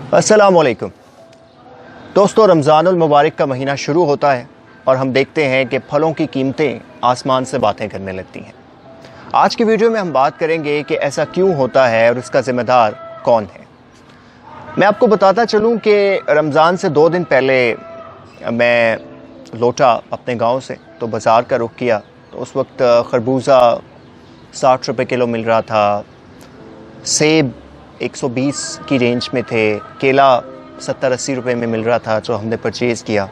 अस्सलामुअलैकुम दोस्तों, रमज़ानुल मुबारक का महीना शुरू होता है और हम देखते हैं कि फलों की कीमतें आसमान से बातें करने लगती हैं। आज की वीडियो में हम बात करेंगे कि ऐसा क्यों होता है और इसका ज़िम्मेदार कौन है। मैं आपको बताता चलूं कि रमज़ान से 2 दिन पहले मैं लौटा अपने गांव से, तो बाज़ार का रुख किया तो उस वक्त खरबूजा 60 रुपये किलो मिल रहा था, सेब 120 की रेंज में थे, केला 70-80 रुपये में मिल रहा था जो हमने परचेज़ किया।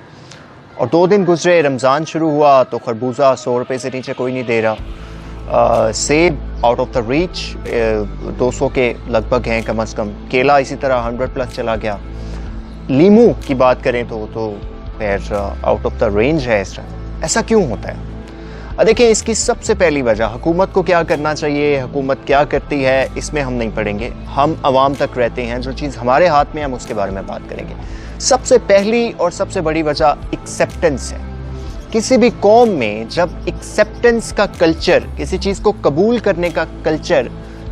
और 2 दिन गुजरे, रमज़ान शुरू हुआ तो खरबूजा 100 रुपये से नीचे कोई नहीं दे रहा, सेब आउट ऑफ द रीच 200 के लगभग हैं कम अज़ कम, केला इसी तरह 100+ चला गया। लीमू की बात करें तो फिर आउट ऑफ द रेंज है इस टाइम। ऐसा क्यों होता है? देखिए, इसकी सबसे पहली वजह हुकूमत को क्या करना चाहिए, हुकूमत क्या करती है, इसमें हम नहीं पढ़ेंगे। हम आवाम तक रहते हैं, जो चीज़ हमारे हाथ में हम उसके बारे में बात करेंगे। सबसे पहली और सबसे बड़ी वजह एक्सेप्टेंस है। किसी भी कौम में जब एक्सेप्टेंस का कल्चर, किसी चीज़ को कबूल करने का कल्चर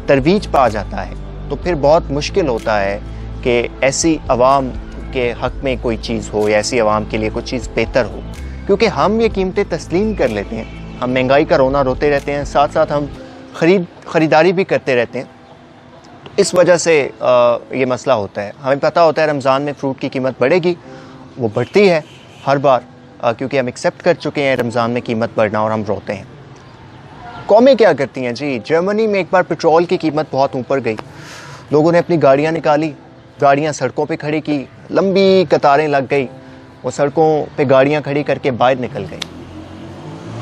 तरवीज पा जाता है तो फिर बहुत मुश्किल होता है कि ऐसी आवाम के हक़ में कोई चीज़ हो या ऐसी आवाम के लिए कोई चीज़ बेहतर हो, क्योंकि हम ये कीमतें तस्लीम कर लेते हैं। हम महंगाई का रोना रोते रहते हैं, साथ साथ हम ख़रीदारी भी करते रहते हैं। तो इस वजह से ये मसला होता है। हमें पता होता है रमज़ान में फ़्रूट की कीमत बढ़ेगी, वो बढ़ती है हर बार, क्योंकि हम एक्सेप्ट कर चुके हैं रमज़ान में कीमत बढ़ना, और हम रोते हैं। कौमें क्या करती हैं जी? जर्मनी में एक बार पेट्रोल की कीमत बहुत ऊपर गई, लोगों ने अपनी गाड़ियाँ निकाली, गाड़ियाँ सड़कों पर खड़ी की, लंबी कतारें लग गई, वो सड़कों पर गाड़ियाँ खड़ी करके बाहर निकल गई,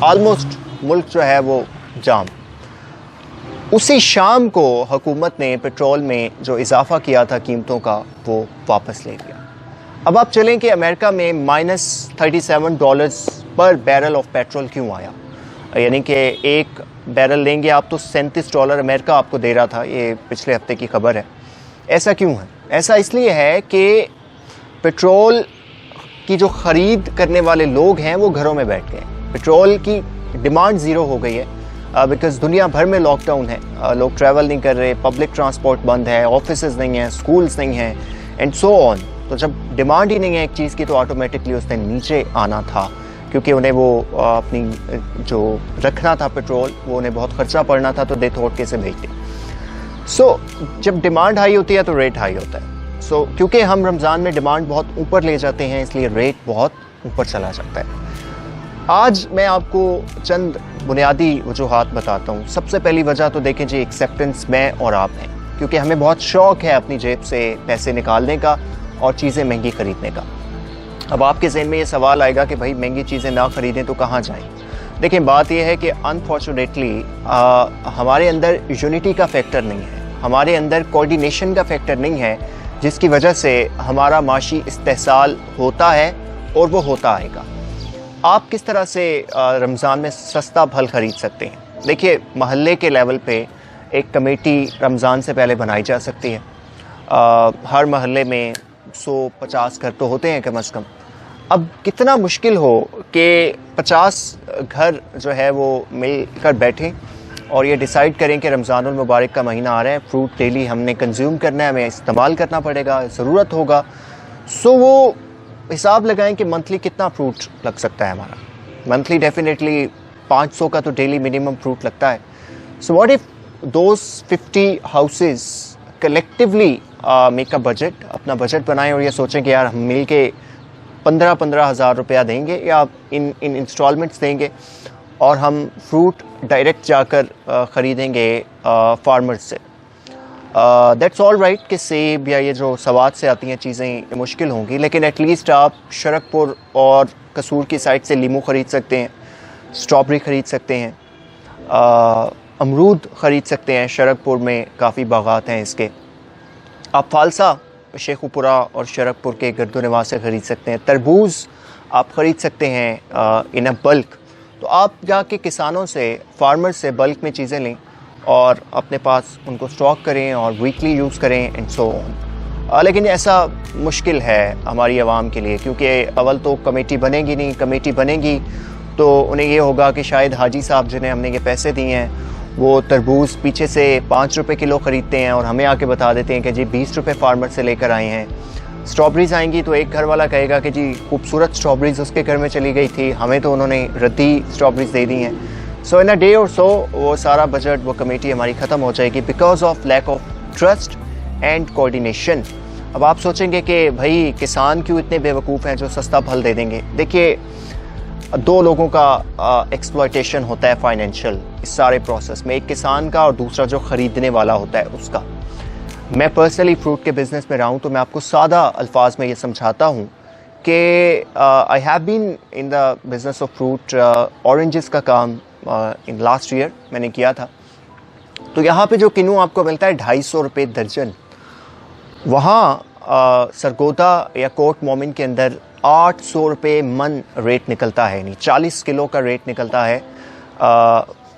ऑलमोस्ट मुल्क जो है वो जाम। उसी शाम को हुकूमत ने पेट्रोल में जो इजाफा किया था कीमतों का, वो वापस ले लिया। अब आप चलें कि अमेरिका में -$37 पर बैरल ऑफ पेट्रोल क्यों आया, यानी कि एक बैरल लेंगे आप तो $37 अमेरिका आपको दे रहा था, ये पिछले हफ्ते की खबर है। ऐसा क्यों है? ऐसा इसलिए है कि पेट्रोल की जो ख़रीद करने वाले लोग हैं वो घरों में बैठ गए। पेट्रोल की डिमांड ज़ीरो हो गई है, बिकॉज़ दुनिया भर में लॉकडाउन है, लोग ट्रैवल नहीं कर रहे, पब्लिक ट्रांसपोर्ट बंद है, ऑफिसेज नहीं हैं, स्कूल्स नहीं हैं, एंड सो ऑन। तो जब डिमांड ही नहीं है एक चीज़ की तो ऑटोमेटिकली उसने नीचे आना था, क्योंकि उन्हें वो अपनी जो रखना था पेट्रोल, वो उन्हें बहुत ख़र्चा पड़ना था, तो दे थोड़ के से भेजते। सो जब डिमांड हाई होती है तो रेट हाई होता है। सो क्योंकि हम रमज़ान में डिमांड बहुत ऊपर ले जाते हैं, इसलिए रेट बहुत ऊपर चला जाता है। आज मैं आपको चंद बुनियादी वजूहात बताता हूँ। सबसे पहली वजह तो देखें जी, एक्सेप्टेंस मैं और आप हैं, क्योंकि हमें बहुत शौक़ है अपनी जेब से पैसे निकालने का और चीज़ें महंगी ख़रीदने का। अब आपके ज़हन में ये सवाल आएगा कि भाई महंगी चीज़ें ना ख़रीदें तो कहाँ जाएं? देखें, बात यह है कि अनफॉर्चुनेटली हमारे अंदर यूनिटी का फैक्टर नहीं है, हमारे अंदर कोऑर्डिनेशन का फैक्टर नहीं है, जिसकी वजह से हमारा माशी इस्तेहसाल होता है और वो होता आएगा। आप किस तरह से रमज़ान में सस्ता फल ख़रीद सकते हैं? देखिए, महल्ले के लेवल पे एक कमेटी रमज़ान से पहले बनाई जा सकती है। हर महल्ले में 100-50 घर तो होते हैं कम अज़ कम। अब कितना मुश्किल हो कि 50 घर जो है वो मिलकर बैठें और ये डिसाइड करें कि रमज़ानुल मुबारक का महीना आ रहा है, फ्रूट डेली हमने कंज्यूम करना है, हमें इस्तेमाल करना पड़ेगा, ज़रूरत होगा। सो वो हिसाब लगाएं कि मंथली कितना फ्रूट लग सकता है हमारा। मंथली डेफिनेटली 500 का तो डेली मिनिमम फ्रूट लगता है। So what if those 50 houses collectively make a budget, अपना बजट बनाएं और ये सोचें कि यार हम मिल के 15-15 हज़ार रुपया देंगे या इन इंस्टॉलमेंट्स देंगे और हम फ्रूट डायरेक्ट जाकर ख़रीदेंगे फार्मर्स से। दैट्स ऑल राइट कि सेब या ये जो सवात से आती हैं चीज़ें मुश्किल होंगी, लेकिन एटलीस्ट आप शरकपुर और कसूर की साइड से लीमू ख़रीद सकते हैं, स्ट्रॉबेरी ख़रीद सकते हैं, अमरूद ख़रीद सकते हैं, शरकपुर में काफ़ी बागात हैं इसके। आप फालसा शेखुपुरा और शरकपुर के गर्दोनवाज से ख़रीद सकते हैं, तरबूज आप ख़रीद सकते हैं इन अ बल्क। तो आप जाके किसानों से, फार्मर से बल्क में चीज़ें लें और अपने पास उनको स्टॉक करें और वीकली यूज़ करें एंड सो ऑन। लेकिन ऐसा मुश्किल है हमारी आवाम के लिए, क्योंकि अव्वल तो कमेटी बनेगी नहीं, कमेटी बनेगी तो उन्हें ये होगा कि शायद हाजी साहब जिन्हें हमने ये पैसे दिए हैं वो तरबूज पीछे से 5 रुपये किलो ख़रीदते हैं और हमें आके बता देते हैं कि जी 20 रुपये फार्मर से लेकर आए हैं। स्ट्रॉबेरीज आएंगी तो एक घर वाला कहेगा कि जी खूबसूरत स्ट्रॉबेरीज उसके घर में चली गई थी, हमें तो उन्होंने रद्दी स्ट्रॉबेरीज दे दी हैं। सो इन अ डे और सो वो सारा बजट, वो कमेटी हमारी ख़त्म हो जाएगी because of lack of trust and coordination. अब आप सोचेंगे कि भाई किसान क्यों इतने बेवकूफ़ हैं जो सस्ता फल दे देंगे। देखिए, दो लोगों का एक्सप्लॉयटेशन होता है फाइनेंशियल इस सारे प्रोसेस में, एक किसान का और दूसरा जो ख़रीदने वाला होता है उसका। मैं पर्सनली फ्रूट के बिज़नेस में रहा हूँ तो मैं आपको सादा अल्फाज में ये समझाता हूँ कि I have been in the business of fruit. Oranges का काम इन लास्ट ईयर मैंने किया था। तो यहाँ पे जो किन्नू आपको मिलता है 250 रुपये दर्जन, वहाँ सरगोदा या कोट मोमिन के अंदर 800 रुपये मन रेट निकलता है, यानी 40 किलो का रेट निकलता है,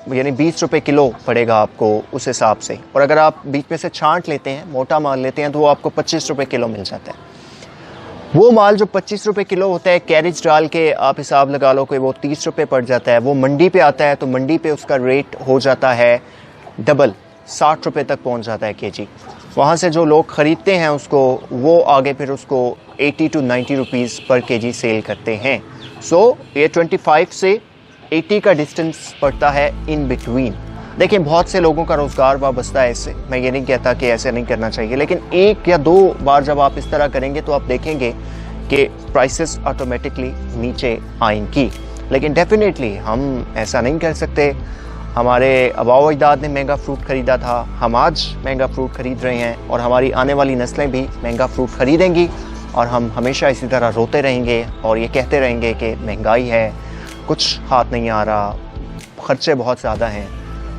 यानी 20 रुपये किलो पड़ेगा आपको उस हिसाब से। और अगर आप बीच में से छांट लेते हैं, मोटा माल लेते हैं, तो वो आपको 25 रुपये किलो मिल जाता है। वो माल जो 25 रुपये किलो होता है, कैरेज डाल के आप हिसाब लगा लो कि वो 30 रुपये पड़ जाता है। वो मंडी पे आता है तो मंडी पे उसका रेट हो जाता है डबल, 60 रुपये तक पहुंच जाता है केजी। वहाँ से जो लोग ख़रीदते हैं उसको, वो आगे फिर उसको 80 to 90 रुपीज़ पर केजी सेल करते हैं। सो ये 25 से 80 का डिस्टेंस पड़ता है इन बिटवीन। देखिए, बहुत से लोगों का रोज़गार वाबस्ता है इससे, मैं ये नहीं कहता कि ऐसे नहीं करना चाहिए, लेकिन एक या दो बार जब आप इस तरह करेंगे तो आप देखेंगे कि प्राइसेस ऑटोमेटिकली नीचे आएंगी। लेकिन डेफिनेटली हम ऐसा नहीं कर सकते। हमारे आबाओ अजदाद ने महंगा फ्रूट ख़रीदा था, हम आज महंगा फ्रूट ख़रीद रहे हैं और हमारी आने वाली नस्लें भी महंगा फ्रूट ख़रीदेंगी और हम हमेशा इसी तरह रोते रहेंगे और ये कहते रहेंगे कि महंगाई है, कुछ हाथ नहीं आ रहा, ख़र्चे बहुत ज़्यादा हैं।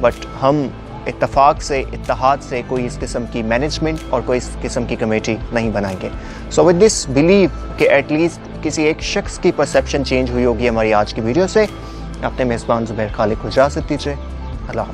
बट हम इत्तफाक से, इत्तेहाद से कोई इस किस्म की मैनेजमेंट और कोई इस किस्म की कमेटी नहीं बनाएंगे। सो विद दिस बिलीव कि एटलीस्ट किसी एक शख्स की परसेप्शन चेंज हुई होगी हमारी आज की वीडियो से। अपने मेज़बान ज़ुबैर खालिक को इजाज़त दीजिए। अल्लाह।